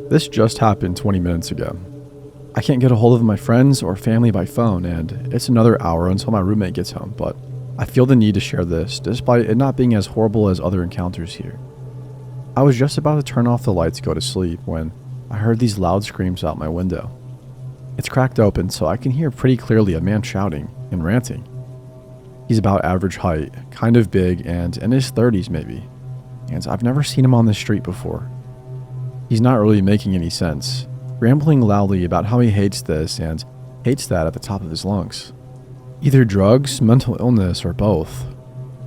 This just happened 20 minutes ago. I can't get a hold of my friends or family by phone, and it's another hour until my roommate gets home, but I feel the need to share this, despite it not being as horrible as other encounters here. I was just about to turn off the lights to go to sleep when I heard these loud screams out my window. It's cracked open so I can hear pretty clearly a man shouting and ranting. He's about average height, kind of big, and in his 30s maybe, and I've never seen him on the street before. He's not really making any sense, rambling loudly about how he hates this and hates that at the top of his lungs. Either drugs, mental illness, or both.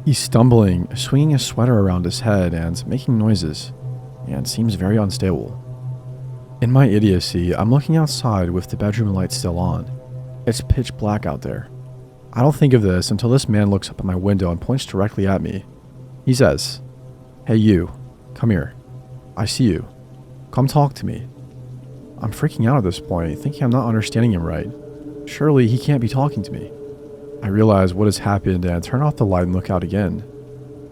He's stumbling, swinging a sweater around his head and making noises, and seems very unstable. In my idiocy, I'm looking outside with the bedroom light still on. It's pitch black out there. I don't think of this until this man looks up at my window and points directly at me. He says, "Hey you, come here. I see you. Come talk to me." I'm freaking out at this point, thinking I'm not understanding him right. Surely he can't be talking to me. I realize what has happened and turn off the light and look out again.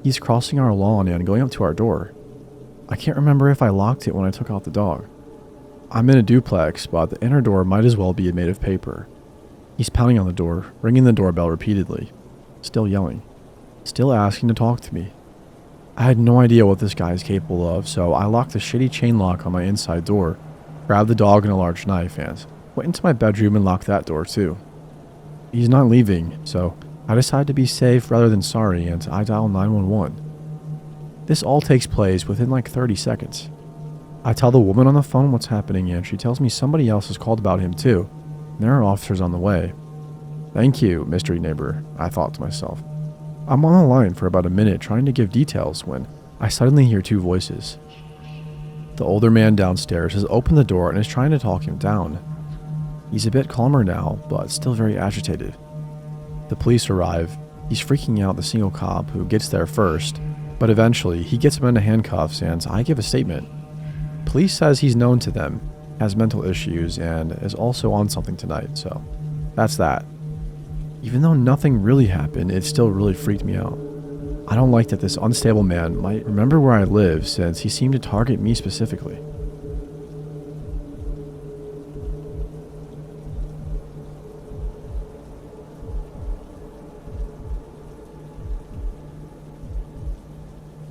He's crossing our lawn and going up to our door. I can't remember if I locked it when I took out the dog. I'm in a duplex, but the inner door might as well be made of paper. He's pounding on the door, ringing the doorbell repeatedly, still yelling, still asking to talk to me. I had no idea what this guy is capable of, so I locked the shitty chain lock on my inside door, grabbed the dog and a large knife, and went into my bedroom and locked that door too. He's not leaving, so I decide to be safe rather than sorry, and I dial 911. This all takes place within like 30 seconds. I tell the woman on the phone what's happening, and she tells me somebody else has called about him too. There are officers on the way. Thank you, mystery neighbor, I thought to myself. I'm on the line for about a minute trying to give details when I suddenly hear two voices. The older man downstairs has opened the door and is trying to talk him down. He's a bit calmer now, but still very agitated. The police arrive. He's freaking out the single cop who gets there first, but eventually he gets him into handcuffs and I give a statement. Police says he's known to them, has mental issues, and is also on something tonight, so that's that. Even though nothing really happened, it still really freaked me out. I don't like that this unstable man might remember where I live since he seemed to target me specifically.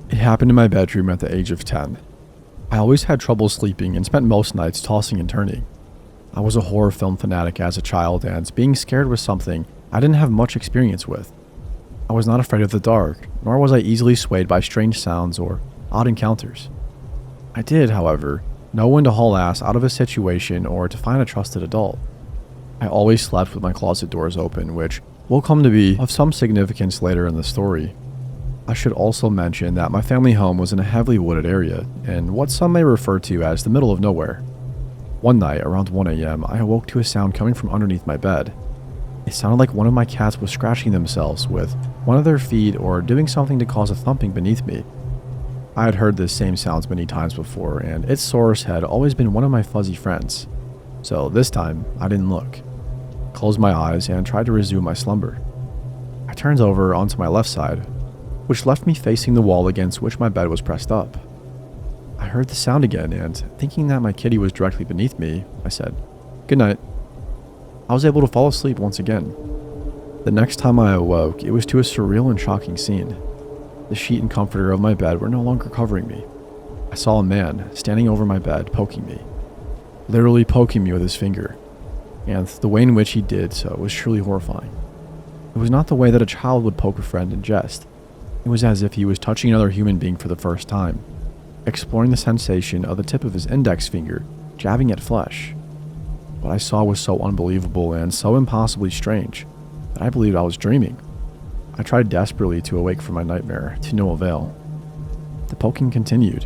It happened in my bedroom at the age of 10. I always had trouble sleeping and spent most nights tossing and turning. I was a horror film fanatic as a child, and being scared was something I didn't have much experience with. I was not afraid of the dark, nor was I easily swayed by strange sounds or odd encounters. I did, however, know when to haul ass out of a situation or to find a trusted adult. I always slept with my closet doors open, which will come to be of some significance later in the story. I should also mention that my family home was in a heavily wooded area, in what some may refer to as the middle of nowhere. One night, around 1 a.m., I awoke to a sound coming from underneath my bed. It sounded like one of my cats was scratching themselves with one of their feet or doing something to cause a thumping beneath me. I had heard this same sounds many times before, and its source had always been one of my fuzzy friends. So this time, I didn't look. Closed my eyes and tried to resume my slumber. I turned over onto my left side, which left me facing the wall against which my bed was pressed up. I heard the sound again, and thinking that my kitty was directly beneath me, I said, "Good night." I was able to fall asleep once again. The next time I awoke, it was to a surreal and shocking scene. The sheet and comforter of my bed were no longer covering me. I saw a man standing over my bed, poking me. Literally poking me with his finger. And the way in which he did so was truly horrifying. It was not the way that a child would poke a friend in jest. It was as if he was touching another human being for the first time, exploring the sensation of the tip of his index finger jabbing at flesh. What I saw was so unbelievable and so impossibly strange that I believed I was dreaming. I tried desperately to awake from my nightmare, to no avail. The poking continued.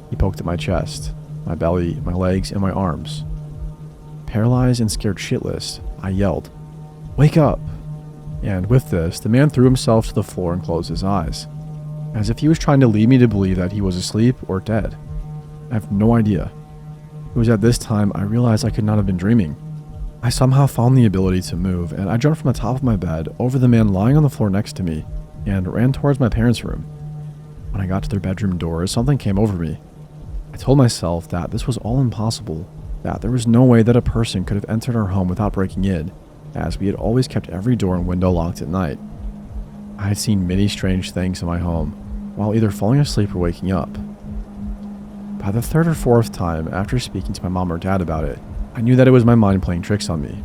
He poked at my chest, my belly, my legs, and my arms. Paralyzed and scared shitless, I yelled, "Wake up!" And with this, the man threw himself to the floor and closed his eyes, as if he was trying to lead me to believe that he was asleep or dead. I have no idea. It was at this time I realized I could not have been dreaming. I somehow found the ability to move, and I jumped from the top of my bed over the man lying on the floor next to me and ran towards my parents' room. When I got to their bedroom door, something came over me. I told myself that this was all impossible, that there was no way that a person could have entered our home without breaking in, as we had always kept every door and window locked at night. I had seen many strange things in my home, while either falling asleep or waking up. By the third or fourth time after speaking to my mom or dad about it, I knew that it was my mind playing tricks on me.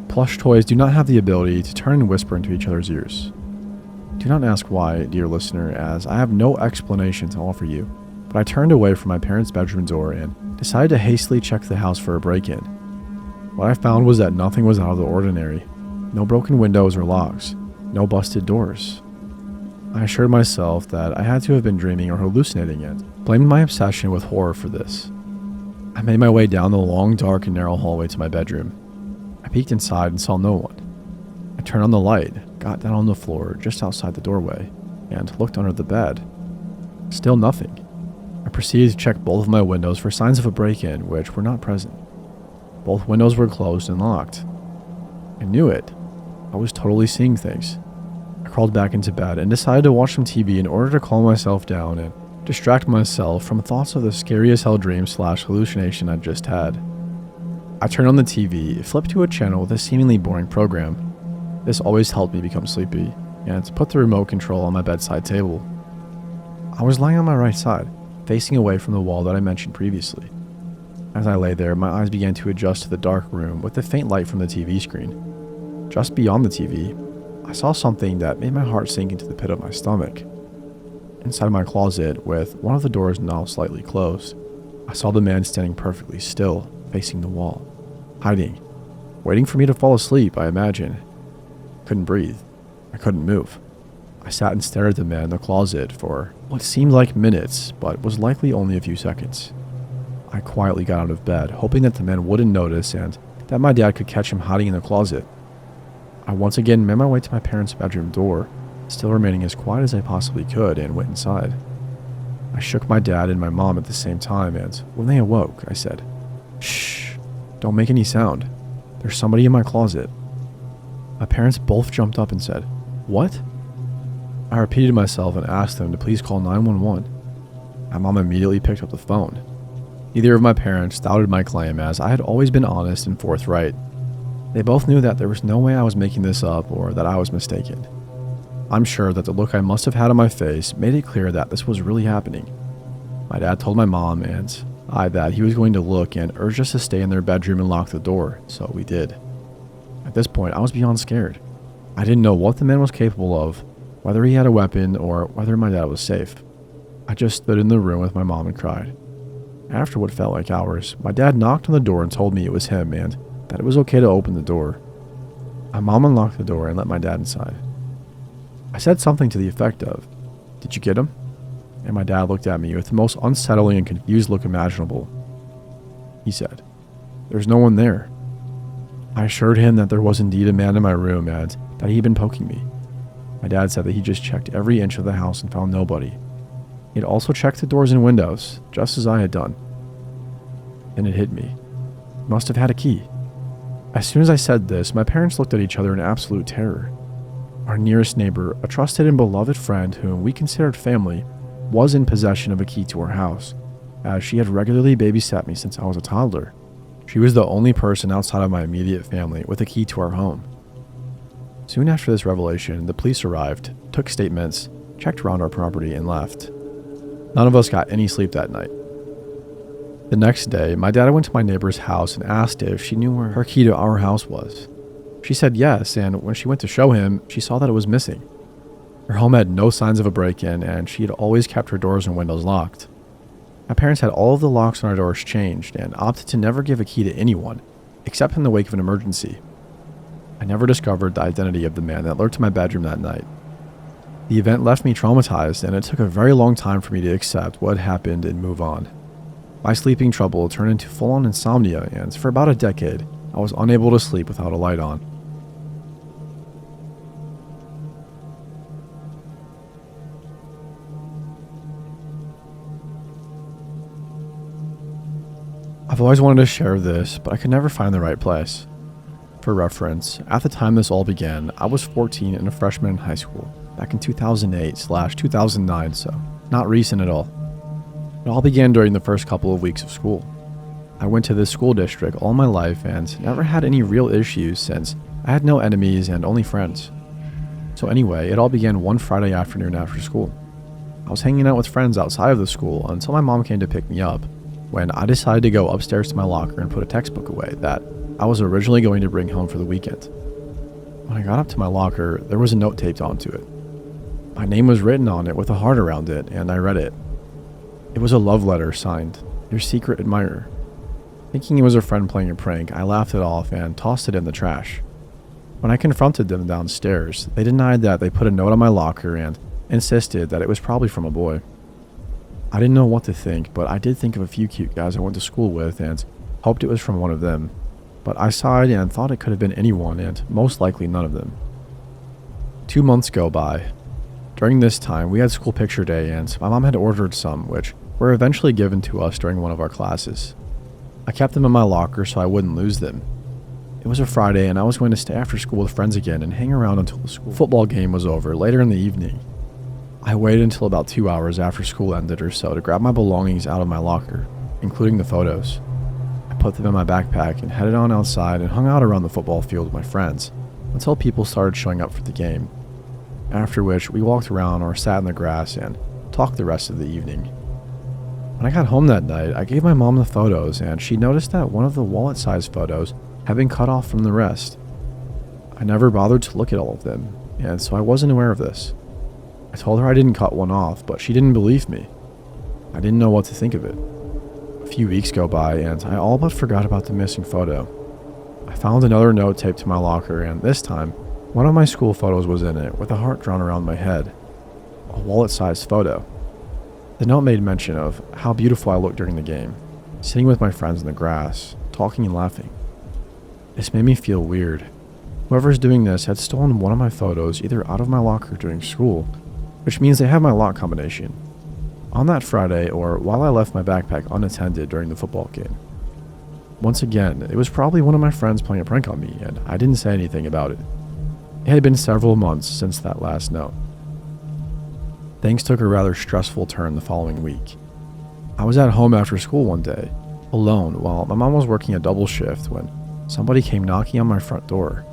Plush toys do not have the ability to turn and whisper into each other's ears. Do not ask why, dear listener, as I have no explanation to offer you, but I turned away from my parents' bedroom door and decided to hastily check the house for a break-in. What I found was that nothing was out of the ordinary. No broken windows or locks. No busted doors. I assured myself that I had to have been dreaming or hallucinating and blamed my obsession with horror for this. I made my way down the long, dark, and narrow hallway to my bedroom. I peeked inside and saw no one. I turned on the light, got down on the floor just outside the doorway, and looked under the bed. Still nothing. I proceeded to check both of my windows for signs of a break-in, which were not present. Both windows were closed and locked. I knew it. I was totally seeing things. I crawled back into bed and decided to watch some TV in order to calm myself down and distract myself from thoughts of the scary as hell dream / hallucination I'd just had. I turned on the TV, flipped to a channel with a seemingly boring program. This always helped me become sleepy, and put the remote control on my bedside table. I was lying on my right side, facing away from the wall that I mentioned previously. As I lay there, my eyes began to adjust to the dark room with the faint light from the TV screen. Just beyond the TV, I saw something that made my heart sink into the pit of my stomach. Inside my closet, with one of the doors now slightly closed, I saw the man standing perfectly still, facing the wall, hiding, waiting for me to fall asleep, I imagine. I couldn't breathe. I couldn't move. I sat and stared at the man in the closet for what seemed like minutes, but was likely only a few seconds. I quietly got out of bed, hoping that the man wouldn't notice and that my dad could catch him hiding in the closet. I once again made my way to my parents' bedroom door, still remaining as quiet as I possibly could, and went inside. I shook my dad and my mom at the same time, and when they awoke, I said, "Shh, don't make any sound. There's somebody in my closet." My parents both jumped up and said, "What?" I repeated myself and asked them to please call 911. My mom immediately picked up the phone. Neither of my parents doubted my claim, as I had always been honest and forthright. They both knew that there was no way I was making this up or that I was mistaken. I'm sure that the look I must have had on my face made it clear that this was really happening. My dad told my mom and I that he was going to look and urged us to stay in their bedroom and lock the door, so we did. At this point, I was beyond scared. I didn't know what the man was capable of, whether he had a weapon or whether my dad was safe. I just stood in the room with my mom and cried. After what felt like hours, my dad knocked on the door and told me it was him and that it was okay to open the door. My mom unlocked the door and let my dad inside. I said something to the effect of, "Did you get him?" And my dad looked at me with the most unsettling and confused look imaginable. He said, "There's no one there." I assured him that there was indeed a man in my room and that he had been poking me. My dad said that he just checked every inch of the house and found nobody. He had also checked the doors and windows, just as I had done. Then it hit me. He must have had a key. As soon as I said this, my parents looked at each other in absolute terror. Our nearest neighbor, a trusted and beloved friend whom we considered family, was in possession of a key to our house, as she had regularly babysat me since I was a toddler. She was the only person outside of my immediate family with a key to our home. Soon after this revelation, the police arrived, took statements, checked around our property, and left. None of us got any sleep that night. The next day, my dad went to my neighbor's house and asked if she knew where her key to our house was. She said yes, and when she went to show him, she saw that it was missing. Her home had no signs of a break-in, and she had always kept her doors and windows locked. My parents had all of the locks on our doors changed and opted to never give a key to anyone, except in the wake of an emergency. I never discovered the identity of the man that lurked in my bedroom that night. The event left me traumatized, and it took a very long time for me to accept what had happened and move on. My sleeping trouble turned into full-on insomnia, and for about a decade, I was unable to sleep without a light on. I've always wanted to share this, but I could never find the right place. For reference, at the time this all began, I was 14 and a freshman in high school, back in 2008/2009, so not recent at all. It all began during the first couple of weeks of school. I went to this school district all my life and never had any real issues since I had no enemies and only friends. So anyway, it all began one Friday afternoon after school. I was hanging out with friends outside of the school until my mom came to pick me up, when I decided to go upstairs to my locker and put a textbook away that I was originally going to bring home for the weekend. When I got up to my locker, there was a note taped onto it. My name was written on it with a heart around it, and I read it. It was a love letter signed, "Your secret admirer." Thinking it was a friend playing a prank, I laughed it off and tossed it in the trash. When I confronted them downstairs, they denied that they put a note on my locker and insisted that it was probably from a boy. I didn't know what to think, but I did think of a few cute guys I went to school with and hoped it was from one of them. But I sighed and thought it could have been anyone, and most likely none of them. 2 months go by. During this time, we had school picture day, and my mom had ordered some, which were eventually given to us during one of our classes. I kept them in my locker so I wouldn't lose them. It was a Friday, and I was going to stay after school with friends again and hang around until the school football game was over later in the evening. I waited until about 2 hours after school ended or so to grab my belongings out of my locker, including the photos. I put them in my backpack and headed on outside and hung out around the football field with my friends until people started showing up for the game, after which we walked around or sat in the grass and talked the rest of the evening. When I got home that night, I gave my mom the photos, and she noticed that one of the wallet-sized photos had been cut off from the rest. I never bothered to look at all of them, and so I wasn't aware of this. I told her I didn't cut one off, but she didn't believe me. I didn't know what to think of it. A few weeks go by, and I all but forgot about the missing photo. I found another note taped to my locker, and this time, one of my school photos was in it, with a heart drawn around my head. A wallet-sized photo. The note made mention of how beautiful I looked during the game, sitting with my friends in the grass, talking and laughing. This made me feel weird. Whoever's doing this had stolen one of my photos either out of my locker during school, which means they have my lock combination, on that Friday, or while I left my backpack unattended during the football game. Once again, it was probably one of my friends playing a prank on me, and I didn't say anything about it. It had been several months since that last note. Things took a rather stressful turn the following week. I was at home after school one day, alone, while my mom was working a double shift when somebody came knocking on my front door.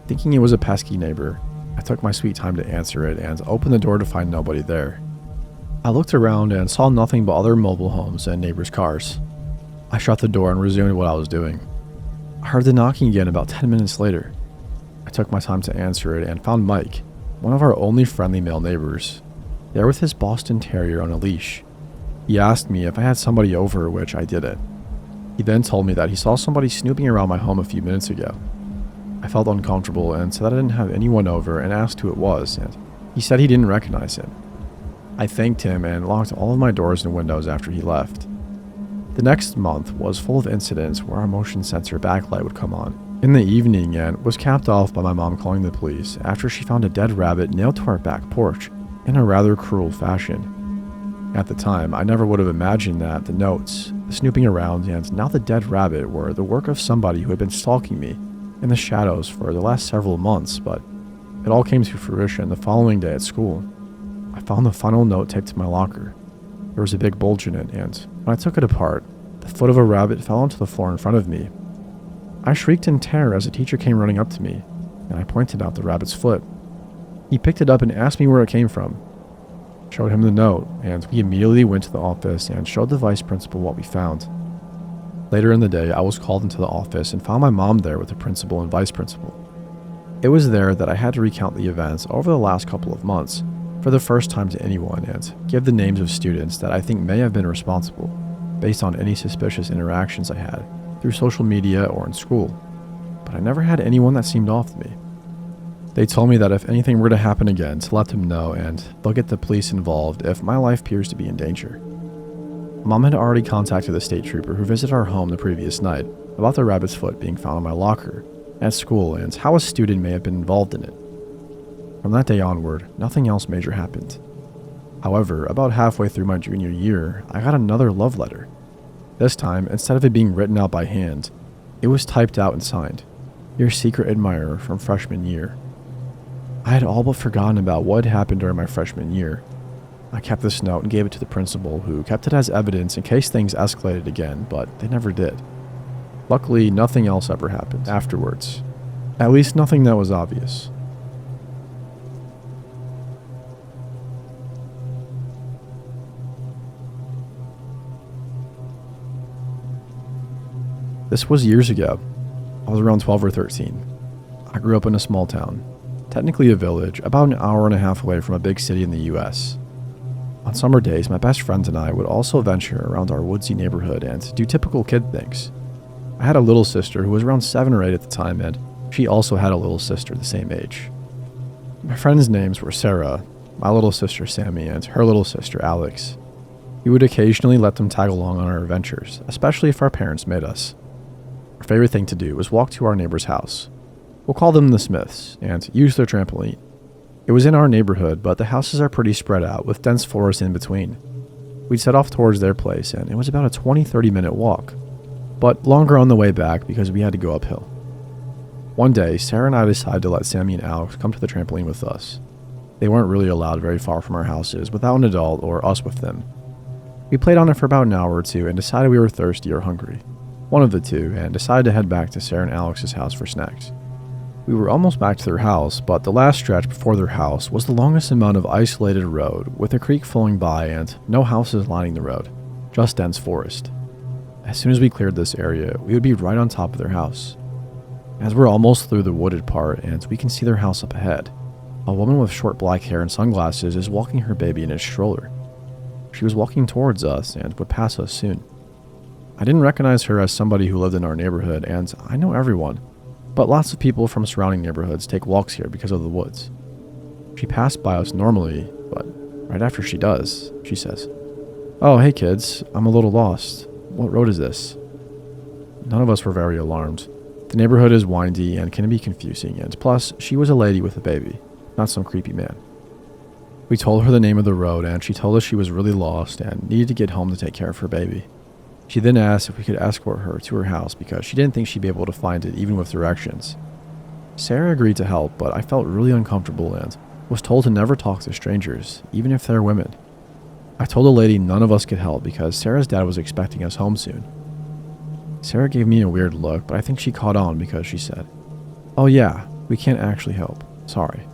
Thinking it was a pesky neighbor, I took my sweet time to answer it and opened the door to find nobody there. I looked around and saw nothing but other mobile homes and neighbors' cars. I shut the door and resumed what I was doing. I heard the knocking again about 10 minutes later. I took my time to answer it and found Mike, one of our only friendly male neighbors, there with his Boston Terrier on a leash. He asked me if I had somebody over, which I didn't. He then told me that he saw somebody snooping around my home a few minutes ago. I felt uncomfortable and said I didn't have anyone over and asked who it was, and he said he didn't recognize him. I thanked him and locked all of my doors and windows after he left. The next month was full of incidents where our motion sensor backlight would come on in the evening and was capped off by my mom calling the police after she found a dead rabbit nailed to our back porch in a rather cruel fashion. At the time, I never would have imagined that the notes, the snooping around, and now the dead rabbit were the work of somebody who had been stalking me in the shadows for the last several months, but it all came to fruition the following day at school. I found the final note taped to my locker. There was a big bulge in it, and when I took it apart, the foot of a rabbit fell onto the floor in front of me. I shrieked in terror as a teacher came running up to me, and I pointed out the rabbit's foot. He picked it up and asked me where it came from. Showed him the note, and we immediately went to the office and showed the vice principal what we found. Later in the day, I was called into the office and found my mom there with the principal and vice principal. It was there that I had to recount the events over the last couple of months for the first time to anyone and give the names of students that I think may have been responsible based on any suspicious interactions I had through social media or in school, but I never had anyone that seemed off to me. They told me that if anything were to happen again, to let them know and they'll get the police involved if my life appears to be in danger. Mom had already contacted the state trooper who visited our home the previous night about the rabbit's foot being found in my locker at school and how a student may have been involved in it. From that day onward, nothing else major happened. However, about halfway through my junior year, I got another love letter. This time, instead of it being written out by hand, it was typed out and signed, "Your secret admirer from freshman year." I had all but forgotten about what had happened during my freshman year. I kept this note and gave it to the principal, who kept it as evidence in case things escalated again, but they never did. Luckily, nothing else ever happened afterwards. At least nothing that was obvious. This was years ago. I was around 12 or 13. I grew up in a small town, technically a village, about an hour and a half away from a big city in the US. On summer days, my best friends and I would also venture around our woodsy neighborhood and do typical kid things. I had a little sister who was around 7 or 8 at the time, and she also had a little sister the same age. My friends' names were Sarah, my little sister Sammy, and her little sister Alex. We would occasionally let them tag along on our adventures, especially if our parents made us. Our favorite thing to do was walk to our neighbor's house. We'll call them the Smiths, and use their trampoline. It was in our neighborhood, but the houses are pretty spread out with dense forest in between. We'd set off towards their place, and it was about a 20-30 minute walk, but longer on the way back because we had to go uphill. One day, Sarah and I decided to let Sammy and Alex come to the trampoline with us. They weren't really allowed very far from our houses without an adult or us with them. We played on it for about an hour or two and decided we were thirsty or hungry. One of the two, and decided to head back to Sarah and Alex's house for snacks. We were almost back to their house, but the last stretch before their house was the longest amount of isolated road, with a creek flowing by and no houses lining the road, just dense forest. As soon as we cleared this area, we would be right on top of their house. As we're almost through the wooded part and we can see their house up ahead, a woman with short black hair and sunglasses is walking her baby in a stroller. She was walking towards us and would pass us soon. I didn't recognize her as somebody who lived in our neighborhood, and I know everyone, but lots of people from surrounding neighborhoods take walks here because of the woods. She passed by us normally, but right after she does, she says, "Oh, hey kids, I'm a little lost. What road is this?" None of us were very alarmed. The neighborhood is windy and can be confusing, and plus, she was a lady with a baby, not some creepy man. We told her the name of the road, and she told us she was really lost and needed to get home to take care of her baby. She then asked if we could escort her to her house because she didn't think she'd be able to find it even with directions. Sarah agreed to help, but I felt really uncomfortable and was told to never talk to strangers, even if they're women. I told the lady none of us could help because Sarah's dad was expecting us home soon. Sarah gave me a weird look, but I think she caught on because she said, "Oh yeah, we can't actually help. Sorry."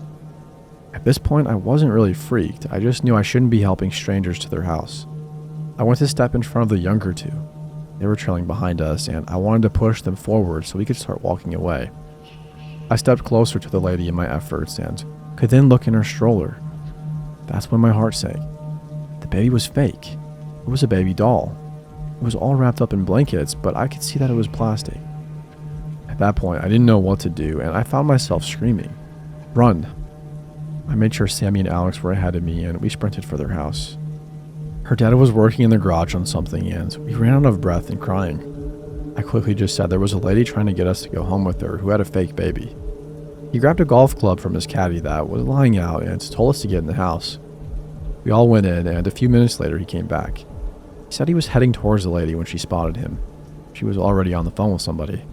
At this point, I wasn't really freaked. I just knew I shouldn't be helping strangers to their house. I went to step in front of the younger two. They were trailing behind us, and I wanted to push them forward so we could start walking away. I stepped closer to the lady in my efforts and could then look in her stroller. That's when my heart sank. The baby was fake. It was a baby doll. It was all wrapped up in blankets, but I could see that it was plastic. At that point, I didn't know what to do, and I found myself screaming, "Run!" I made sure Sammy and Alex were ahead of me, and we sprinted for their house. Her dad was working in the garage on something, and we ran out of breath and crying. I quickly just said there was a lady trying to get us to go home with her who had a fake baby. He grabbed a golf club from his caddy that was lying out and told us to get in the house. We all went in, and a few minutes later he came back. He said he was heading towards the lady when she spotted him. She was already on the phone with somebody.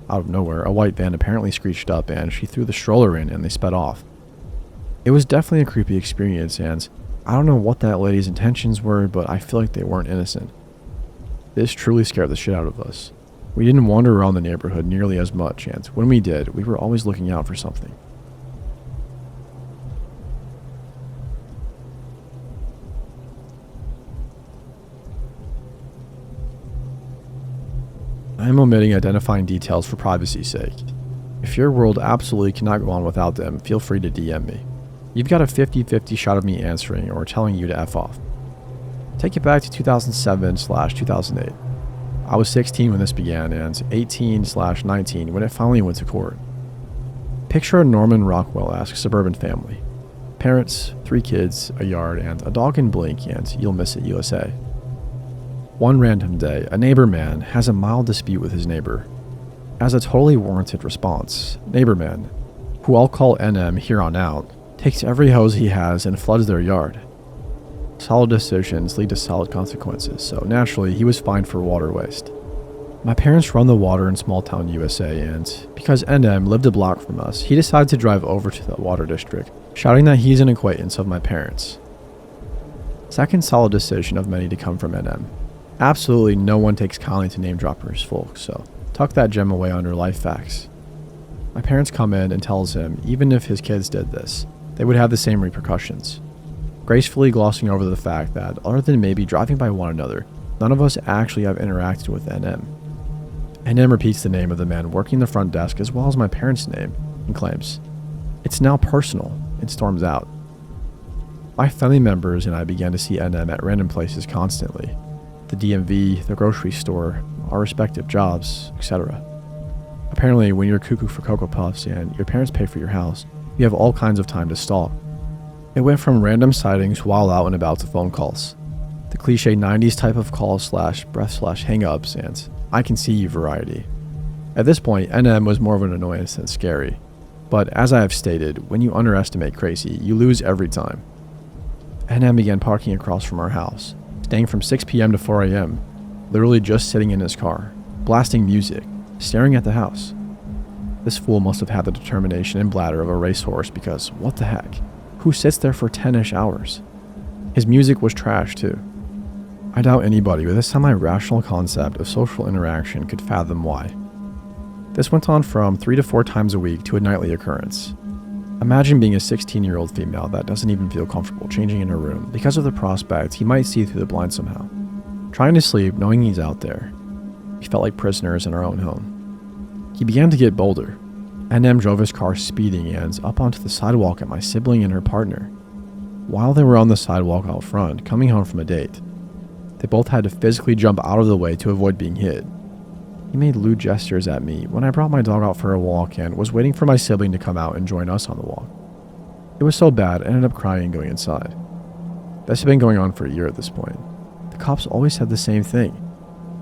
Out of nowhere, a white van apparently screeched up, and she threw the stroller in and they sped off. It was definitely a creepy experience, and I don't know what that lady's intentions were, but I feel like they weren't innocent. This truly scared the shit out of us. We didn't wander around the neighborhood nearly as much, and when we did, we were always looking out for something. I am omitting identifying details for privacy's sake. If your world absolutely cannot go on without them, feel free to DM me. You've got a 50-50 shot of me answering or telling you to F off. Take it back to 2007/2008. I was 16 when this began and 18/19 when it finally went to court. Picture a Norman Rockwell-esque suburban family. Parents, 3 kids, a yard, and a dog in Blink and You'll Miss It USA. One random day, a neighbor man has a mild dispute with his neighbor. As a totally warranted response, neighbor man, who I'll call NM here on out, takes every hose he has and floods their yard. Solid decisions lead to solid consequences, so naturally he was fined for water waste. My parents run the water in small town USA, and because NM lived a block from us, he decided to drive over to the water district, shouting that he's an acquaintance of my parents. Second solid decision of many to come from NM. Absolutely no one takes kindly to name droppers, folks, so tuck that gem away under life facts. My parents come in and tells him even if his kids did this, they would have the same repercussions, gracefully glossing over the fact that other than maybe driving by one another, none of us actually have interacted with NM. NM repeats the name of the man working the front desk as well as my parents' name and claims, "It's now personal," and storms out. My family members and I began to see NM at random places constantly. The DMV, the grocery store, our respective jobs, etc. Apparently, when you're cuckoo for Cocoa Puffs and your parents pay for your house, you have all kinds of time to stalk. It went from random sightings while out and about to phone calls. The cliche 90s type of call / breath / hang-ups and "I can see you" variety. At this point, NM was more of an annoyance than scary. But as I have stated, when you underestimate crazy, you lose every time. NM began parking across from our house, staying from 6 p.m. to 4 a.m., literally just sitting in his car, blasting music, staring at the house. This fool must have had the determination and bladder of a racehorse because, what the heck, who sits there for 10-ish hours? His music was trash too. I doubt anybody with a semi-rational concept of social interaction could fathom why. This went on from 3 to 4 times a week to a nightly occurrence. Imagine being a 16-year-old female that doesn't even feel comfortable changing in her room because of the prospect he might see through the blinds somehow. Trying to sleep knowing he's out there. We felt like prisoners in our own home. He began to get bolder. NM drove his car speeding and up onto the sidewalk at my sibling and her partner. While they were on the sidewalk out front, coming home from a date, they both had to physically jump out of the way to avoid being hit. He made lewd gestures at me when I brought my dog out for a walk and was waiting for my sibling to come out and join us on the walk. It was so bad, I ended up crying and going inside. This had been going on for a year at this point. The cops always said the same thing.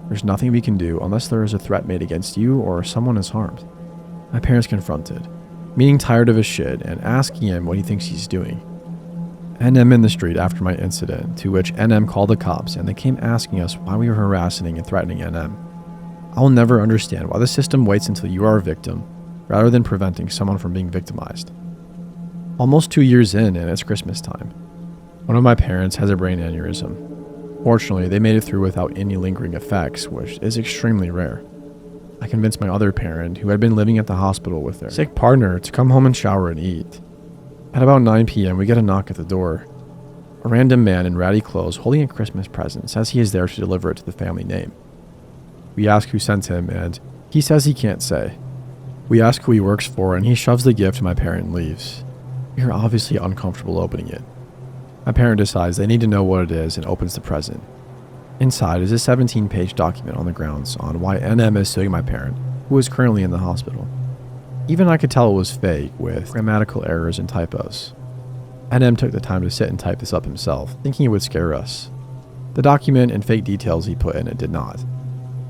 There's nothing we can do unless there is a threat made against you or someone is harmed. My parents confronted, meaning tired of his shit and asking him what he thinks he's doing. NM in the street after my incident, to which NM called the cops and they came asking us why we were harassing and threatening NM. I'll never understand why the system waits until you are a victim, rather than preventing someone from being victimized. Almost 2 years in and it's Christmas time. One of my parents has a brain aneurysm. Fortunately, they made it through without any lingering effects, which is extremely rare. I convinced my other parent, who had been living at the hospital with their sick partner, to come home and shower and eat. At about 9 p.m., we get a knock at the door. A random man in ratty clothes holding a Christmas present says he is there to deliver it to the family name. We ask who sent him, and he says he can't say. We ask who he works for, and he shoves the gift to my parent and leaves. We are obviously uncomfortable opening it. My parent decides they need to know what it is and opens the present. Inside is a 17-page document on the grounds on why NM is suing my parent, who is currently in the hospital. Even I could tell it was fake, with grammatical errors and typos. NM took the time to sit and type this up himself, thinking it would scare us. The document and fake details he put in it did not.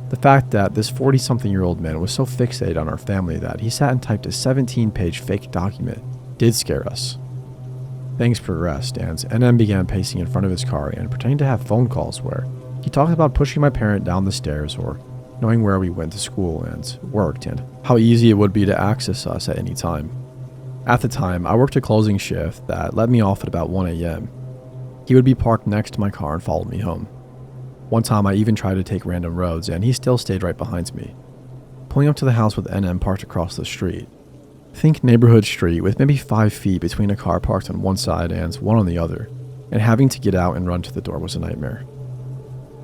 The fact that this 40-something-year-old man was so fixated on our family that he sat and typed a 17-page fake document did scare us. Things progressed, and NM began pacing in front of his car and pretending to have phone calls where he talked about pushing my parent down the stairs or knowing where we went to school and worked and how easy it would be to access us at any time. At the time, I worked a closing shift that let me off at about 1 a.m. He would be parked next to my car and followed me home. One time I even tried to take random roads and he still stayed right behind me. Pulling up to the house with NM parked across the street. Think neighborhood street with maybe 5 feet between a car parked on one side and one on the other, and having to get out and run to the door was a nightmare.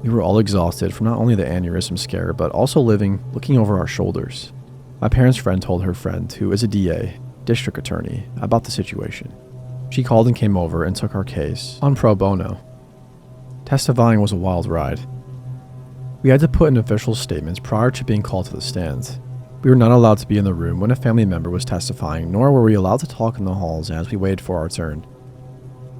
We were all exhausted from not only the aneurysm scare but also looking over our shoulders. My parents' friend told her friend, who is a DA, district attorney, about the situation. She called and came over and took our case on pro bono. Testifying was a wild ride. We had to put in official statements prior to being called to the stand. We were not allowed to be in the room when a family member was testifying, nor were we allowed to talk in the halls as we waited for our turn.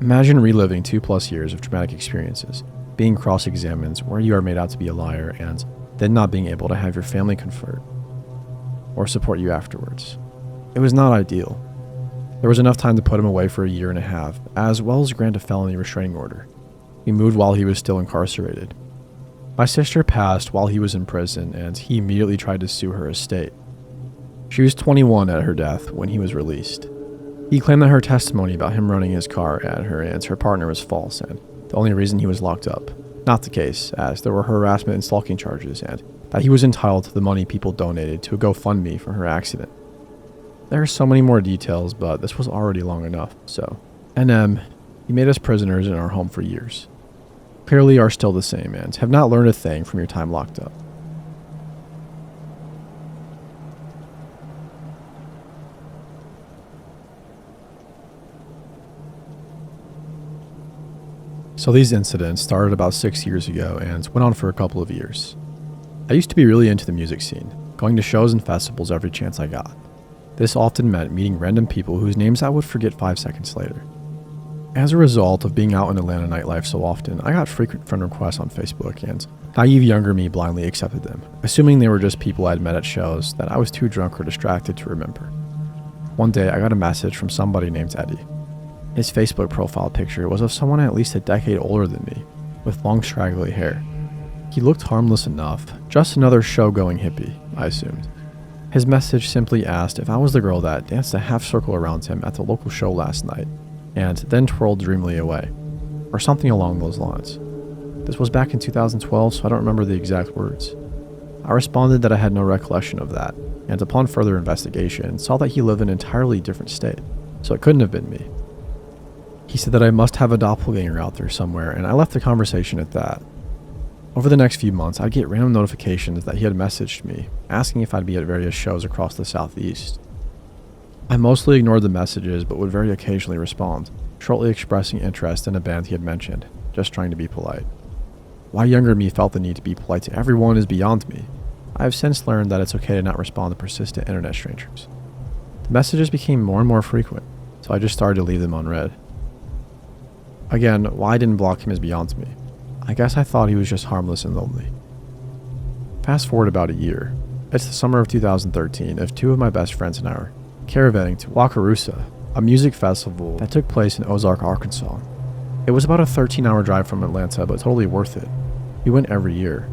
Imagine reliving 2+ years of traumatic experiences, being cross-examined where you are made out to be a liar, and then not being able to have your family confer or support you afterwards. It was not ideal. There was enough time to put him away for a 1.5 years, as well as grant a felony restraining order. We moved while he was still incarcerated. My sister passed while he was in prison, and he immediately tried to sue her estate. She was 21 at her death when he was released. He claimed that her testimony about him running his car at her and her partner was false, and the only reason he was locked up. Not the case, as there were harassment and stalking charges, and that he was entitled to the money people donated to a GoFundMe for her accident. There are so many more details, but this was already long enough, so. NM, you made us prisoners in our home for years. Clearly are still the same, and have not learned a thing from your time locked up. So these incidents started about 6 years ago and went on for a couple of years. I used to be really into the music scene, going to shows and festivals every chance I got. This often meant meeting random people whose names I would forget 5 seconds later. As a result of being out in Atlanta nightlife so often, I got frequent friend requests on Facebook, and naive younger me blindly accepted them, assuming they were just people I'd met at shows that I was too drunk or distracted to remember. One day I got a message from somebody named Eddie. His Facebook profile picture was of someone at least a decade older than me, with long straggly hair. He looked harmless enough, just another show-going hippie, I assumed. His message simply asked if I was the girl that danced a half circle around him at the local show last night, and then twirled dreamily away, or something along those lines. This was back in 2012, so I don't remember the exact words. I responded that I had no recollection of that, and upon further investigation, saw that he lived in an entirely different state, so it couldn't have been me. He said that I must have a doppelganger out there somewhere, and I left the conversation at that. Over the next few months, I'd get random notifications that he had messaged me, asking if I'd be at various shows across the southeast. I mostly ignored the messages, but would very occasionally respond, shortly expressing interest in a band he had mentioned, just trying to be polite. Why younger me felt the need to be polite to everyone is beyond me. I have since learned that it's okay to not respond to persistent internet strangers. The messages became more and more frequent, so I just started to leave them unread. Again, why I didn't block him is beyond me. I guess I thought he was just harmless and lonely. Fast forward about a year. It's the summer of 2013, if 2 of my best friends and I were caravanning to Wakarusa, a music festival that took place in Ozark, Arkansas. It was about a 13-hour drive from Atlanta, but totally worth it. We went every year.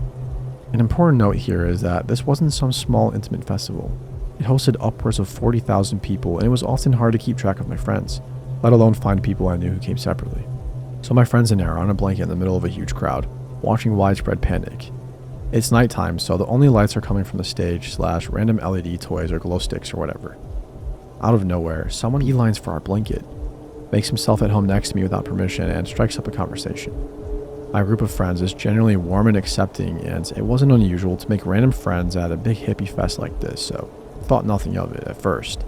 An important note here is that this wasn't some small intimate festival. It hosted upwards of 40,000 people, and it was often hard to keep track of my friends, let alone find people I knew who came separately. So my friends and I are on a blanket in the middle of a huge crowd, watching widespread panic. It's nighttime, so the only lights are coming from the stage / random LED toys or glow sticks or whatever. Out of nowhere, someone beelines for our blanket, makes himself at home next to me without permission, and strikes up a conversation. My group of friends is generally warm and accepting, and it wasn't unusual to make random friends at a big hippie fest like this, so I thought nothing of it at first.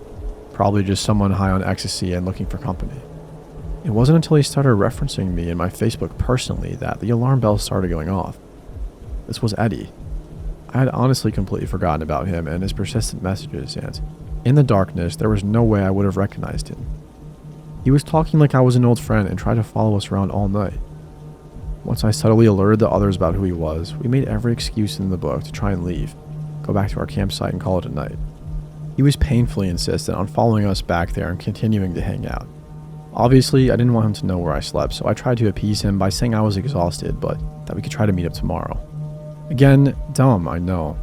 Probably just someone high on ecstasy and looking for company. It wasn't until he started referencing me in my Facebook personally that the alarm bells started going off. This was Eddie. I had honestly completely forgotten about him and his persistent messages, and in the darkness, there was no way I would have recognized him. He was talking like I was an old friend and tried to follow us around all night. Once I subtly alerted the others about who he was, we made every excuse in the book to try and leave, go back to our campsite and call it a night. He was painfully insistent on following us back there and continuing to hang out. Obviously, I didn't want him to know where I slept, so I tried to appease him by saying I was exhausted, but that we could try to meet up tomorrow. Again, dumb, I know.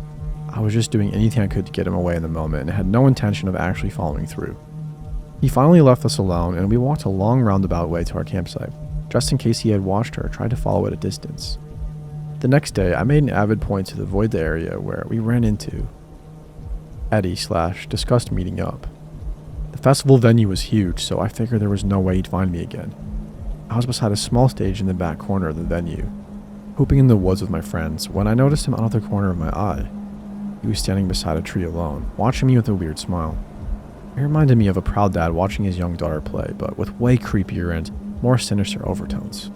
I was just doing anything I could to get him away in the moment and had no intention of actually following through. He finally left us alone, and we walked a long roundabout way to our campsite, just in case he had watched her or tried to follow at a distance. The next day, I made an avid point to avoid the area where we ran into Eddie / discussed meeting up. The festival venue was huge, so I figured there was no way he'd find me again. I was beside a small stage in the back corner of the venue, hooping in the woods with my friends, when I noticed him out of the corner of my eye. He was standing beside a tree alone, watching me with a weird smile. It reminded me of a proud dad watching his young daughter play, but with way creepier and more sinister overtones.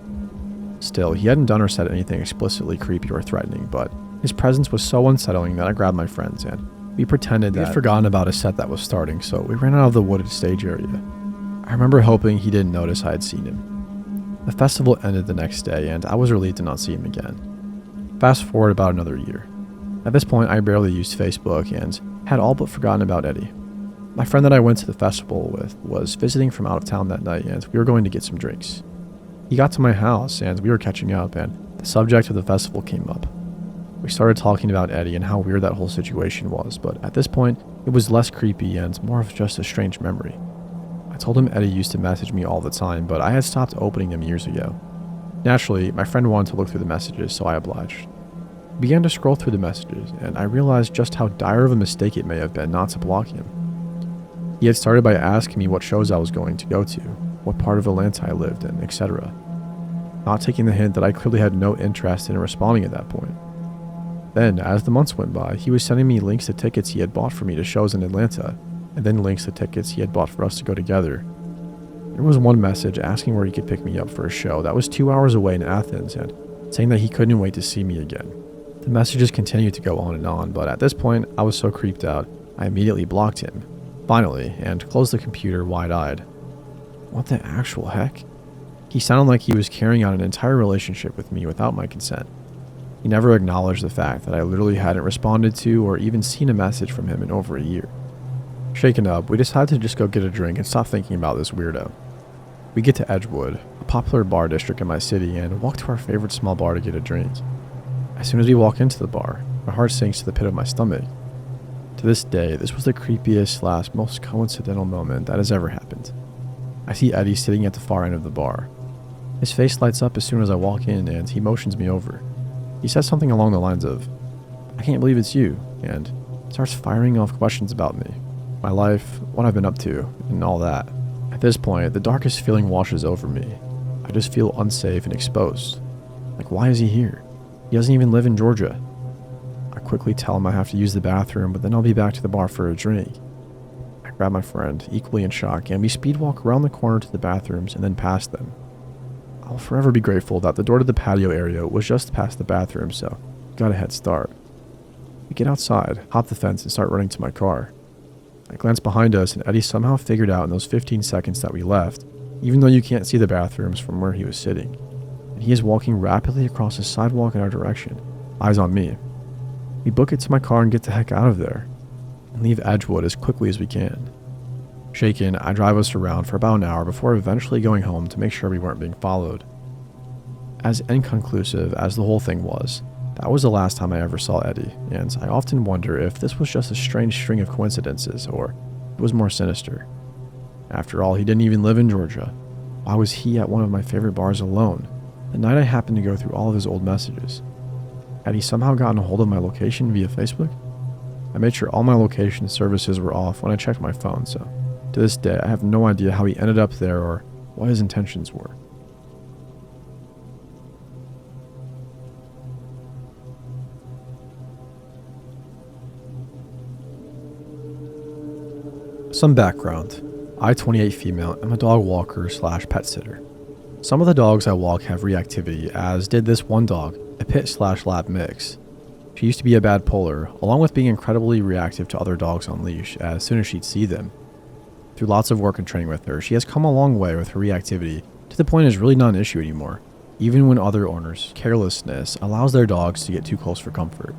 Still, he hadn't done or said anything explicitly creepy or threatening, but his presence was so unsettling that I grabbed my friends and we pretended that we had forgotten about a set that was starting, so we ran out of the wooded stage area. I remember hoping he didn't notice I had seen him. The festival ended the next day, and I was relieved to not see him again. Fast forward about another year. At this point, I barely used Facebook and had all but forgotten about Eddie. My friend that I went to the festival with was visiting from out of town that night, and we were going to get some drinks. He got to my house, and we were catching up, and the subject of the festival came up. We started talking about Eddie and how weird that whole situation was, but at this point, it was less creepy and more of just a strange memory. I told him Eddie used to message me all the time, but I had stopped opening them years ago. Naturally, my friend wanted to look through the messages, so I obliged. I began to scroll through the messages, and I realized just how dire of a mistake it may have been not to block him. He had started by asking me what shows I was going to go to, what part of Atlanta I lived in, etc., not taking the hint that I clearly had no interest in responding at that point. Then, as the months went by, he was sending me links to tickets he had bought for me to shows in Atlanta, and then links to tickets he had bought for us to go together. There was one message asking where he could pick me up for a show that was 2 hours away in Athens and saying that he couldn't wait to see me again. The messages continued to go on, but at this point, I was so creeped out, I immediately blocked him, finally, and closed the computer wide-eyed. What the actual heck? He sounded like he was carrying on an entire relationship with me without my consent. He never acknowledged the fact that I literally hadn't responded to or even seen a message from him in over a year. Shaken up, we decided to just go get a drink and stop thinking about this weirdo. We get to Edgewood, a popular bar district in my city, and walk to our favorite small bar to get a drink. As soon as we walk into the bar, my heart sinks to the pit of my stomach. To this day, this was the creepiest / most coincidental moment that has ever happened. I see Eddie sitting at the far end of the bar. His face lights up as soon as I walk in, and he motions me over. He says something along the lines of, "I can't believe it's you," and starts firing off questions about me, my life, what I've been up to, and all that. At this point, the darkest feeling washes over me. I just feel unsafe and exposed. Like, why is he here? He doesn't even live in Georgia. I quickly tell him I have to use the bathroom, but then I'll be back to the bar for a drink. I grab my friend, equally in shock, and we speed walk around the corner to the bathrooms and then past them. I'll forever be grateful that the door to the patio area was just past the bathroom, so got a head start. We get outside, hop the fence, and start running to my car. I glance behind us, and Eddie somehow figured out in those 15 seconds that we left, even though you can't see the bathrooms from where he was sitting, and he is walking rapidly across the sidewalk in our direction, eyes on me. We book it to my car and get the heck out of there, and leave Edgewood as quickly as we can. Shaken, I drive us around for about an hour before eventually going home to make sure we weren't being followed. As inconclusive as the whole thing was, that was the last time I ever saw Eddie, and I often wonder if this was just a strange string of coincidences or it was more sinister. After all, he didn't even live in Georgia. Why was he at one of my favorite bars alone, the night I happened to go through all of his old messages? Had he somehow gotten a hold of my location via Facebook? I made sure all my location services were off when I checked my phone, so to this day, I have no idea how he ended up there or what his intentions were. Some background. I, 28 female, am a dog walker / pet sitter. Some of the dogs I walk have reactivity, as did this one dog, a pit / lab mix. She used to be a bad puller, along with being incredibly reactive to other dogs on leash as soon as she'd see them. Through lots of work and training with her, she has come a long way with her reactivity, to the point it's really not an issue anymore, even when other owners' carelessness allows their dogs to get too close for comfort.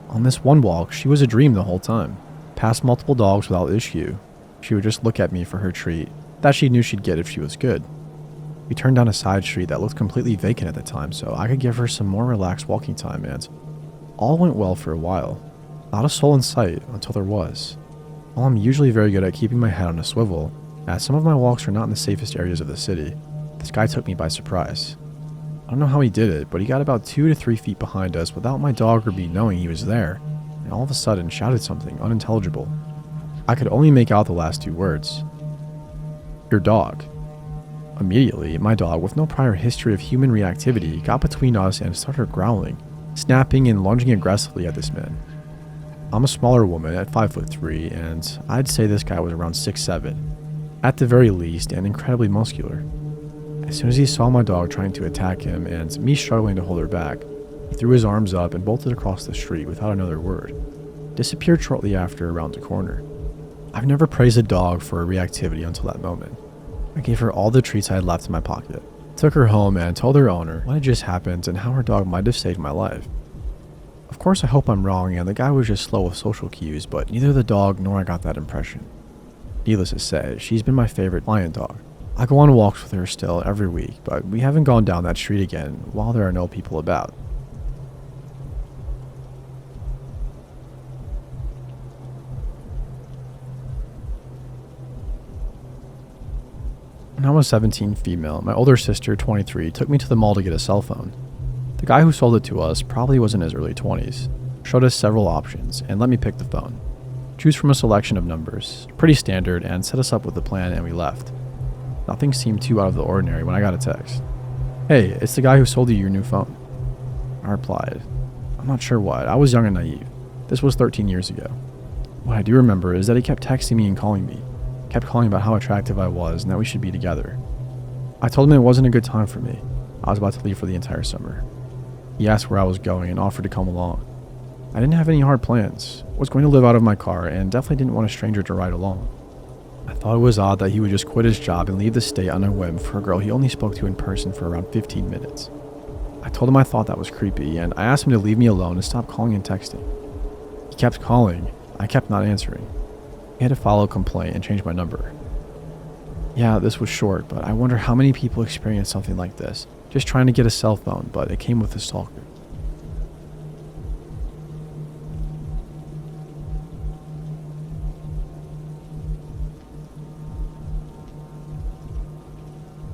On this one walk, she was a dream the whole time. Past multiple dogs without issue. She would just look at me for her treat, that she knew she'd get if she was good. We turned down a side street that looked completely vacant at the time, so I could give her some more relaxed walking time, and all went well for a while. Not a soul in sight until there was. While I'm usually very good at keeping my head on a swivel, as some of my walks are not in the safest areas of the city, this guy took me by surprise. I don't know how he did it, but he got about 2 to 3 feet behind us without my dog or me knowing he was there, and all of a sudden shouted something unintelligible. I could only make out the last 2 words. "Your dog." Immediately, my dog, with no prior history of human reactivity, got between us and started growling, snapping and lunging aggressively at this man. I'm a smaller woman at 5'3", and I'd say this guy was around 6'7", at the very least, and incredibly muscular. As soon as he saw my dog trying to attack him and me struggling to hold her back, he threw his arms up and bolted across the street without another word, disappeared shortly after around a corner. I've never praised a dog for her reactivity until that moment. I gave her all the treats I had left in my pocket, took her home and told her owner what had just happened and how her dog might have saved my life. Of course I hope I'm wrong and the guy was just slow with social cues, but neither the dog nor I got that impression. Needless to say, she's been my favorite client dog. I go on walks with her still every week, but we haven't gone down that street again while there are no people about. When I was 17 female, my older sister, 23, took me to the mall to get a cell phone. The guy who sold it to us probably was in his early 20s, showed us several options, and let me pick the phone. Choose from a selection of numbers, pretty standard, and set us up with a plan, and we left. Nothing seemed too out of the ordinary when I got a text. "Hey, it's the guy who sold you your new phone." I replied, "I'm not sure what. I was young and naive. This was 13 years ago." What I do remember is that he kept texting me and calling me, kept calling about how attractive I was and that we should be together. I told him it wasn't a good time for me. I was about to leave for the entire summer. He asked where I was going and offered to come along. I didn't have any hard plans, was going to live out of my car, and definitely didn't want a stranger to ride along. I thought it was odd that he would just quit his job and leave the state on a whim for a girl he only spoke to in person for around 15 minutes. I told him I thought that was creepy, and I asked him to leave me alone and stop calling and texting. He kept calling. I kept not answering. He had to file a complaint and change my number. Yeah, this was short, but I wonder how many people experience something like this, just trying to get a cell phone, but it came with a stalker.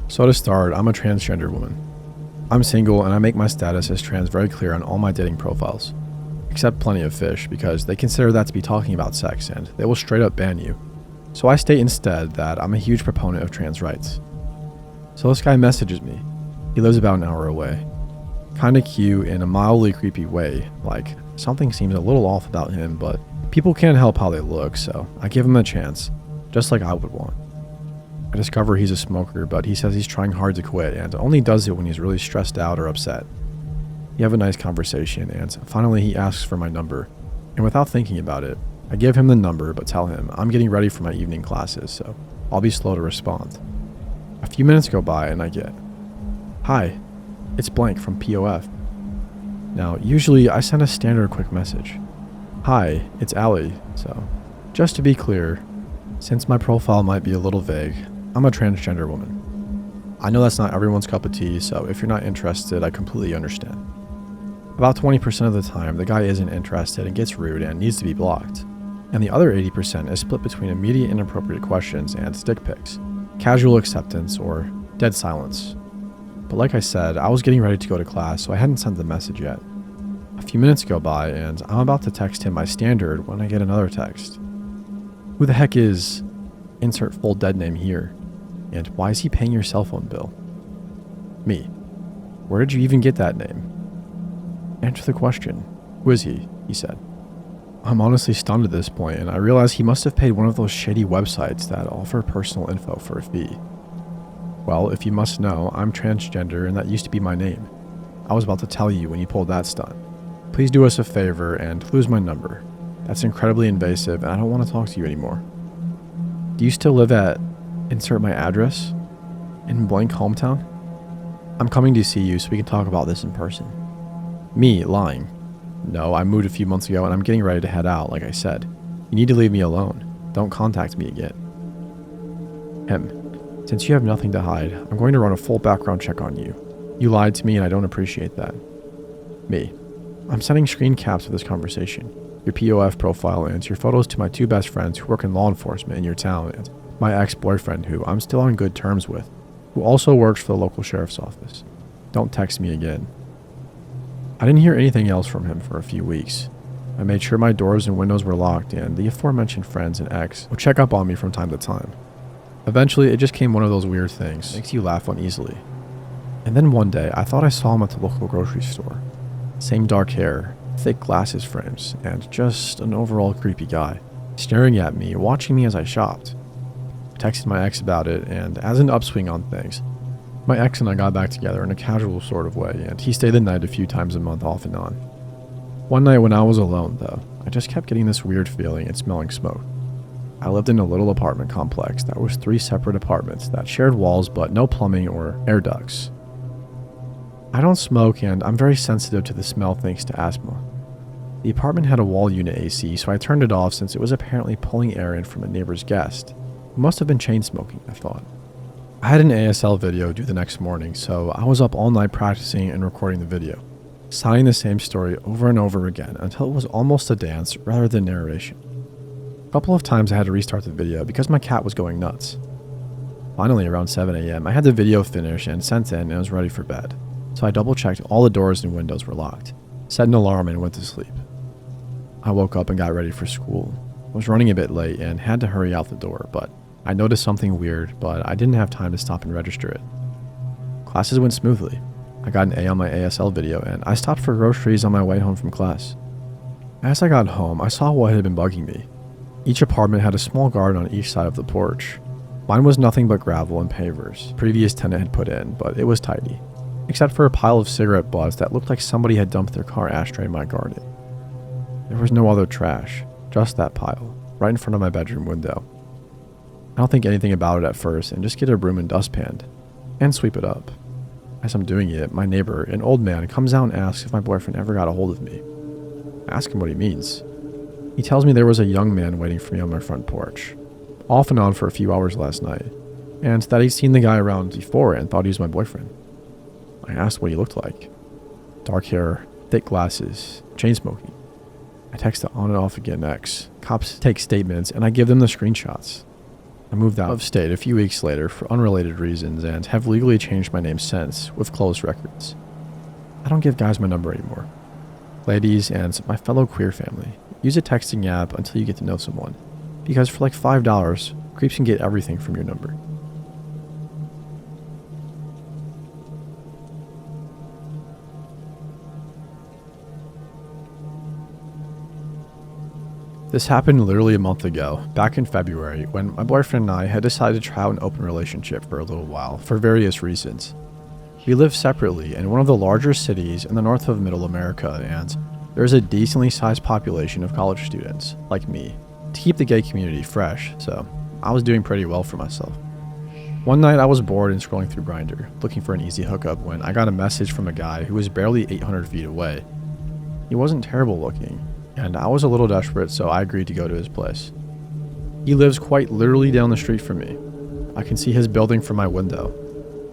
So to start, I'm a transgender woman. I'm single and I make my status as trans very clear on all my dating profiles. Except Plenty of Fish, because they consider that to be talking about sex and they will straight up ban you. So I state instead that I'm a huge proponent of trans rights. So this guy messages me. He lives about an hour away. Kinda cute in a mildly creepy way, like something seems a little off about him, but people can't help how they look, so I give him a chance, just like I would want. I discover he's a smoker, but he says he's trying hard to quit and only does it when he's really stressed out or upset. We have a nice conversation, and finally he asks for my number, and without thinking about it, I give him the number but tell him I'm getting ready for my evening classes, so I'll be slow to respond. A few minutes go by and I get, "Hi, it's blank from POF." Now, usually I send a standard quick message. "Hi, it's Allie," so just to be clear, since my profile might be a little vague, I'm a transgender woman. I know that's not everyone's cup of tea, so if you're not interested, I completely understand. About 20% of the time, the guy isn't interested and gets rude and needs to be blocked. And the other 80% is split between immediate inappropriate questions and stick pics, casual acceptance, or dead silence. But like I said, I was getting ready to go to class, so I hadn't sent the message yet. A few minutes go by, and I'm about to text him my standard when I get another text. Who the heck is... insert full dead name here. And why is he paying your cell phone bill? Me. Where did you even get that name? Answer the question. Who is he? He said. I'm honestly stunned at this point, and I realize he must have paid one of those shady websites that offer personal info for a fee. Well, if you must know, I'm transgender and that used to be my name. I was about to tell you when you pulled that stunt. Please do us a favor and lose my number. That's incredibly invasive and I don't want to talk to you anymore. Do you still live at... insert my address? In blank hometown? I'm coming to see you so we can talk about this in person. Me, lying. No, I moved a few months ago and I'm getting ready to head out, like I said. You need to leave me alone. Don't contact me again. Him. Since you have nothing to hide, I'm going to run a full background check on you. You lied to me and I don't appreciate that. Me. I'm sending screen caps of this conversation. Your POF profile and your photos to my two best friends who work in law enforcement in your town and my ex-boyfriend who I'm still on good terms with, who also works for the local sheriff's office. Don't text me again. I didn't hear anything else from him for a few weeks. I made sure my doors and windows were locked and the aforementioned friends and ex would check up on me from time to time. Eventually, it just came one of those weird things, makes you laugh uneasily. And then one day, I thought I saw him at the local grocery store. Same dark hair, thick glasses frames, and just an overall creepy guy, staring at me, watching me as I shopped. I texted my ex about it, and as an upswing on things, my ex and I got back together in a casual sort of way, and he stayed the night a few times a month off and on. One night when I was alone, though, I just kept getting this weird feeling and smelling smoke. I lived in a little apartment complex that was 3 separate apartments that shared walls but no plumbing or air ducts. I don't smoke and I'm very sensitive to the smell thanks to asthma. The apartment had a wall unit AC, so I turned it off since it was apparently pulling air in from a neighbor's guest, who must have been chain smoking, I thought. I had an ASL video due the next morning, so I was up all night practicing and recording the video, signing the same story over and over again until it was almost a dance rather than narration. A couple of times I had to restart the video because my cat was going nuts. Finally, around 7 a.m., I had the video finished and sent in and was ready for bed. So I double-checked all the doors and windows were locked, set an alarm, and went to sleep. I woke up and got ready for school. I was running a bit late and had to hurry out the door, but I noticed something weird, but I didn't have time to stop and register it. Classes went smoothly. I got an A on my ASL video, and I stopped for groceries on my way home from class. As I got home, I saw what had been bugging me. Each apartment had a small garden on each side of the porch. Mine was nothing but gravel and pavers previous tenant had put in, but it was tidy, except for a pile of cigarette butts that looked like somebody had dumped their car ashtray in my garden. There was no other trash, just that pile, right in front of my bedroom window. I don't think anything about it at first and just get a broom and dustpan and sweep it up. As I'm doing it, my neighbor, an old man, comes out and asks if my boyfriend ever got a hold of me. I ask him what he means. He tells me there was a young man waiting for me on my front porch, off and on for a few hours last night, and that he'd seen the guy around before and thought he was my boyfriend. I asked what he looked like. Dark hair, thick glasses, chain smoking. I text it on and off again next. Cops take statements and I give them the screenshots. I moved out of state a few weeks later for unrelated reasons and have legally changed my name since, with closed records. I don't give guys my number anymore. Ladies and my fellow queer family, use a texting app until you get to know someone, because for like $5, creeps can get everything from your number. This happened literally a month ago, back in February, when my boyfriend and I had decided to try out an open relationship for a little while, for various reasons. We live separately in one of the larger cities in the north of Middle America, and there is a decently sized population of college students, like me, to keep the gay community fresh, so I was doing pretty well for myself. One night I was bored and scrolling through Grindr, looking for an easy hookup when I got a message from a guy who was barely 800 feet away. He wasn't terrible looking, and I was a little desperate, so I agreed to go to his place. He lives quite literally down the street from me. I can see his building from my window.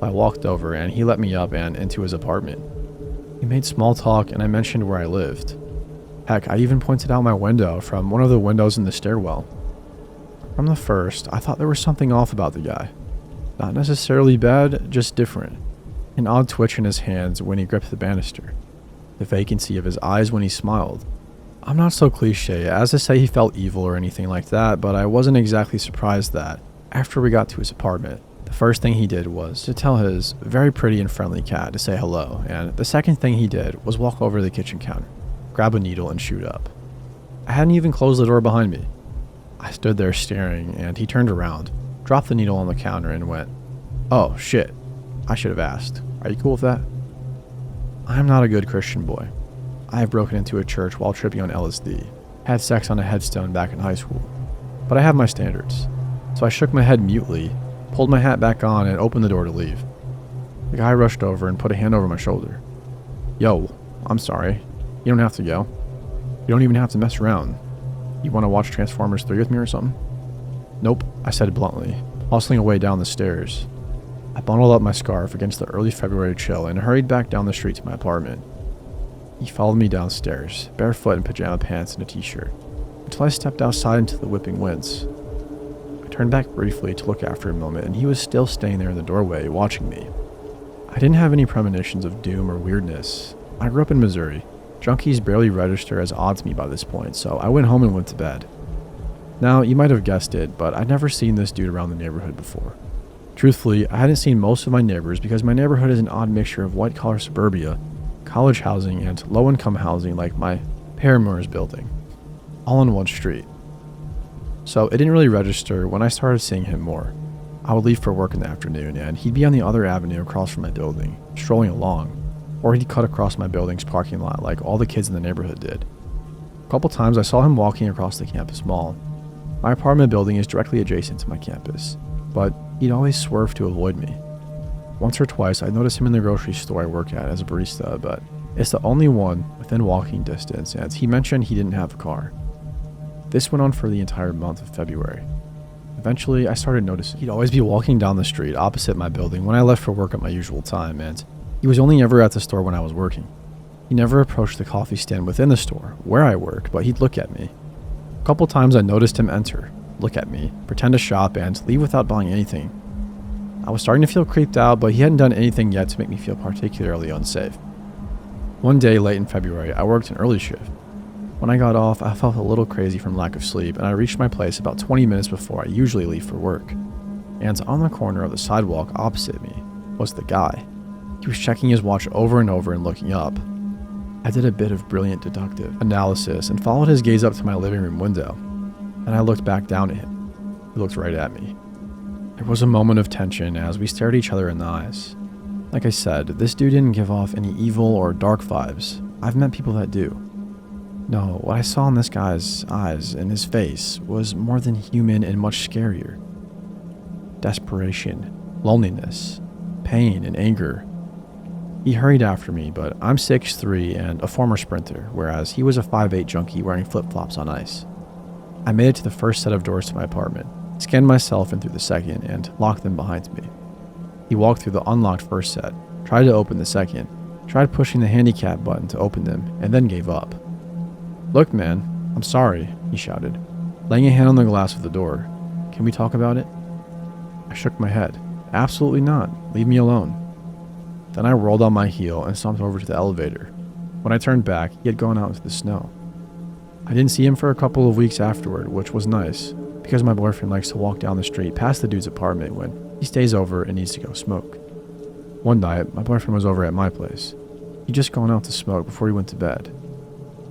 I walked over and he let me up and into his apartment. We made small talk and I mentioned where I lived. Heck, I even pointed out my window from one of the windows in the stairwell. From the first, I thought there was something off about the guy. Not necessarily bad, just different. An odd twitch in his hands when he gripped the banister. The vacancy of his eyes when he smiled. I'm not so cliche as to say he felt evil or anything like that, but I wasn't exactly surprised that, after we got to his apartment, the first thing he did was to tell his very pretty and friendly cat to say hello, and the second thing he did was walk over to the kitchen counter, grab a needle, and shoot up. I hadn't even closed the door behind me. I stood there staring, and he turned around, dropped the needle on the counter, and went, "Oh, shit. I should have asked. Are you cool with that?" I am not a good Christian boy. I have broken into a church while tripping on LSD, had sex on a headstone back in high school, but I have my standards. So I shook my head mutely, pulled my hat back on, and opened the door to leave. The guy rushed over and put a hand over my shoulder. "Yo, I'm sorry. You don't have to go. You don't even have to mess around. You want to watch Transformers 3 with me or something?" "Nope," I said bluntly, hustling away down the stairs. I bundled up my scarf against the early February chill and hurried back down the street to my apartment. He followed me downstairs, barefoot in pajama pants and a t-shirt, until I stepped outside into the whipping winds. I turned back briefly to look after a moment, and he was still staying there in the doorway, watching me. I didn't have any premonitions of doom or weirdness. I grew up in Missouri. Junkies barely register as odd to me by this point, so I went home and went to bed. Now, you might have guessed it, but I'd never seen this dude around the neighborhood before. Truthfully, I hadn't seen most of my neighbors because my neighborhood is an odd mixture of white-collar suburbia, college housing, and low-income housing like my Paramour's building, all on one street. So it didn't really register when I started seeing him more. I would leave for work in the afternoon, and he'd be on the other avenue across from my building, strolling along, or he'd cut across my building's parking lot like all the kids in the neighborhood did. A couple times I saw him walking across the campus mall. My apartment building is directly adjacent to my campus, but he'd always swerve to avoid me. Once or twice I noticed him in the grocery store I work at as a barista, but it's the only one within walking distance, and he mentioned he didn't have a car. This went on for the entire month of February. Eventually, I started noticing he'd always be walking down the street opposite my building when I left for work at my usual time, and he was only ever at the store when I was working. He never approached the coffee stand within the store, where I worked, but he'd look at me. A couple times I noticed him enter, look at me, pretend to shop, and leave without buying anything. I was starting to feel creeped out, but he hadn't done anything yet to make me feel particularly unsafe. One day late in February, I worked an early shift. When I got off, I felt a little crazy from lack of sleep, and I reached my place about 20 minutes before I usually leave for work. And on the corner of the sidewalk opposite me was the guy. He was checking his watch over and over and looking up. I did a bit of brilliant deductive analysis and followed his gaze up to my living room window. And I looked back down at him. He looked right at me. There was a moment of tension as we stared each other in the eyes. Like I said, this dude didn't give off any evil or dark vibes. I've met people that do. No, what I saw in this guy's eyes and his face was more than human and much scarier. Desperation, loneliness, pain, and anger. He hurried after me, but I'm 6'3" and a former sprinter, whereas he was a 5'8" junkie wearing flip-flops on ice. I made it to the first set of doors to my apartment, scanned myself in through the second, and locked them behind me. He walked through the unlocked first set, tried to open the second, tried pushing the handicap button to open them, and then gave up. "Look, man, I'm sorry," he shouted, laying a hand on the glass of the door. "Can we talk about it?" I shook my head. "Absolutely not. Leave me alone." Then I rolled on my heel and stomped over to the elevator. When I turned back, he had gone out into the snow. I didn't see him for a couple of weeks afterward, which was nice, because my boyfriend likes to walk down the street past the dude's apartment when he stays over and needs to go smoke. One night, my boyfriend was over at my place. He'd just gone out to smoke before he went to bed.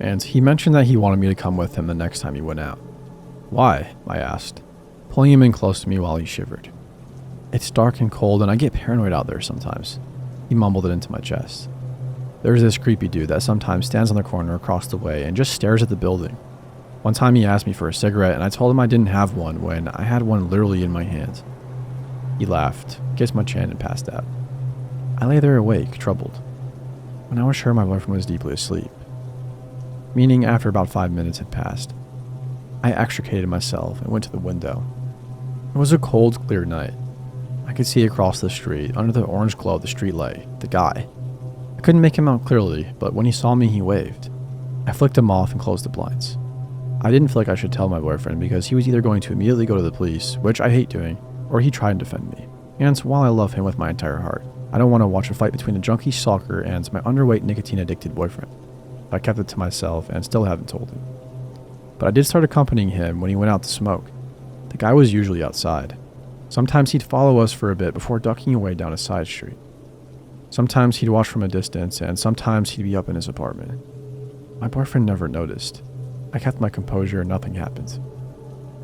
And he mentioned that he wanted me to come with him the next time he went out. "Why?" I asked, pulling him in close to me while he shivered. "It's dark and cold and I get paranoid out there sometimes." He mumbled it into my chest. "There's this creepy dude that sometimes stands on the corner across the way and just stares at the building. One time he asked me for a cigarette and I told him I didn't have one when I had one literally in my hand." He laughed, kissed my chin, and passed out. I lay there awake, troubled. When I was sure my boyfriend was deeply asleep, meaning after about 5 minutes had passed, I extricated myself and went to the window. It was a cold, clear night. I could see across the street, under the orange glow of the streetlight, the guy. I couldn't make him out clearly, but when he saw me, he waved. I flicked him off and closed the blinds. I didn't feel like I should tell my boyfriend because he was either going to immediately go to the police, which I hate doing, or he'd try and defend me. And while I love him with my entire heart, I don't want to watch a fight between a junkie stalker and my underweight nicotine-addicted boyfriend. I kept it to myself and still haven't told him. But I did start accompanying him when he went out to smoke. The guy was usually outside. Sometimes he'd follow us for a bit before ducking away down a side street. Sometimes he'd watch from a distance, and sometimes he'd be up in his apartment. My boyfriend never noticed. I kept my composure and nothing happened.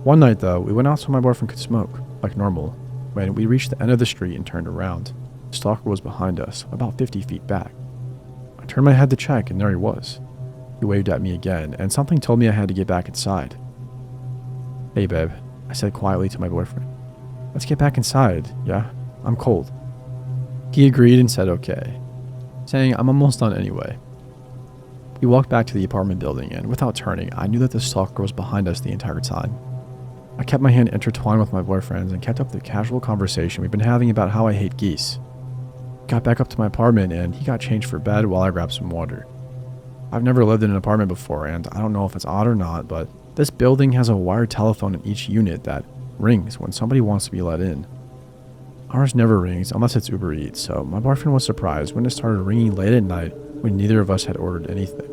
One night, though, we went out so my boyfriend could smoke, like normal. When we reached the end of the street and turned around, the stalker was behind us, about 50 feet back. I turned my head to check, and there he was. He waved at me again, and something told me I had to get back inside. "Hey, babe," I said quietly to my boyfriend. "Let's get back inside, yeah? I'm cold." He agreed and said okay, saying I'm almost done anyway. We walked back to the apartment building, and without turning, I knew that the stalker was behind us the entire time. I kept my hand intertwined with my boyfriend's and kept up the casual conversation we've been having about how I hate geese. Got back up to my apartment, and he got changed for bed while I grabbed some water. I've never lived in an apartment before, and I don't know if it's odd or not, but this building has a wired telephone in each unit that rings when somebody wants to be let in. Ours never rings unless it's Uber Eats, so my boyfriend was surprised when it started ringing late at night when neither of us had ordered anything.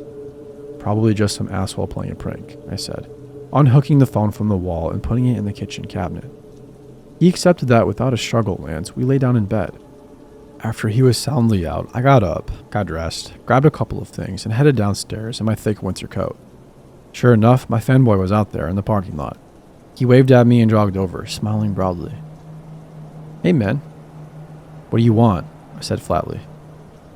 "Probably just some asshole playing a prank," I said, unhooking the phone from the wall and putting it in the kitchen cabinet. He accepted that without a struggle, and we lay down in bed. After he was soundly out, I got up, got dressed, grabbed a couple of things, and headed downstairs in my thick winter coat. Sure enough, my fanboy was out there in the parking lot. He waved at me and jogged over, smiling broadly. "Hey, man." "What do you want?" I said flatly.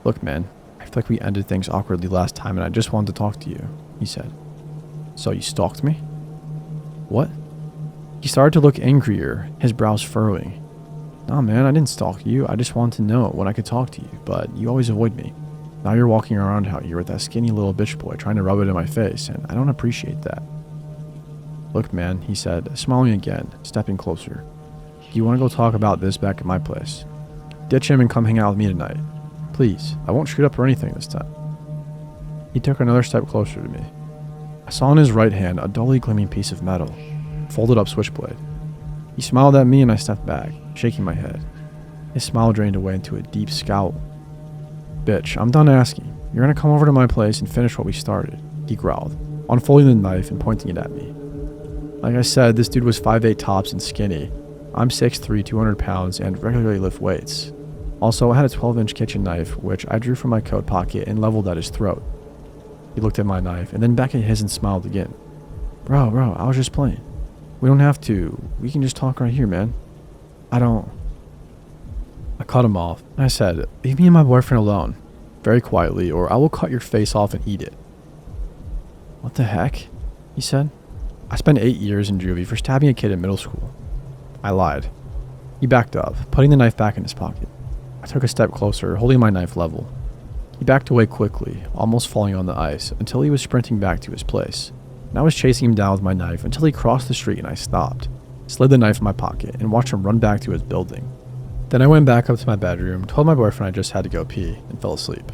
"Look, man, I feel like we ended things awkwardly last time and I just wanted to talk to you," he said. "So you stalked me?" "What?" He started to look angrier, his brows furrowing. "Nah, man, I didn't stalk you. I just wanted to know when I could talk to you, but you always avoid me. Now you're walking around out here with that skinny little bitch boy trying to rub it in my face, and I don't appreciate that." "Look, man," he said, smiling again, stepping closer. "Do you want to go talk about this back at my place? Ditch him and come hang out with me tonight. Please, I won't shoot up or anything this time." He took another step closer to me. I saw in his right hand a dully gleaming piece of metal, folded up switchblade. He smiled at me and I stepped back, shaking my head. His smile drained away into a deep scowl. "Bitch, I'm done asking. You're gonna come over to my place and finish what we started," he growled, unfolding the knife and pointing it at me. Like I said, this dude was 5'8" tops and skinny. I'm 6'3", 200 pounds, and regularly lift weights. Also, I had a 12-inch kitchen knife, which I drew from my coat pocket and leveled at his throat. He looked at my knife, and then back at his and smiled again. Bro, I was just playing. We don't have to. We can just talk right here, man. I cut him off, and I said, "Leave me and my boyfriend alone," very quietly, "or I will cut your face off and eat it." "What the heck?" he said. "I spent 8 years in juvie for stabbing a kid in middle school." I lied. He backed up, putting the knife back in his pocket. I took a step closer, holding my knife level. He backed away quickly, almost falling on the ice, until he was sprinting back to his place. And I was chasing him down with my knife until he crossed the street and I stopped, slid the knife in my pocket, and watched him run back to his building. Then I went back up to my bedroom, told my boyfriend I just had to go pee, and fell asleep.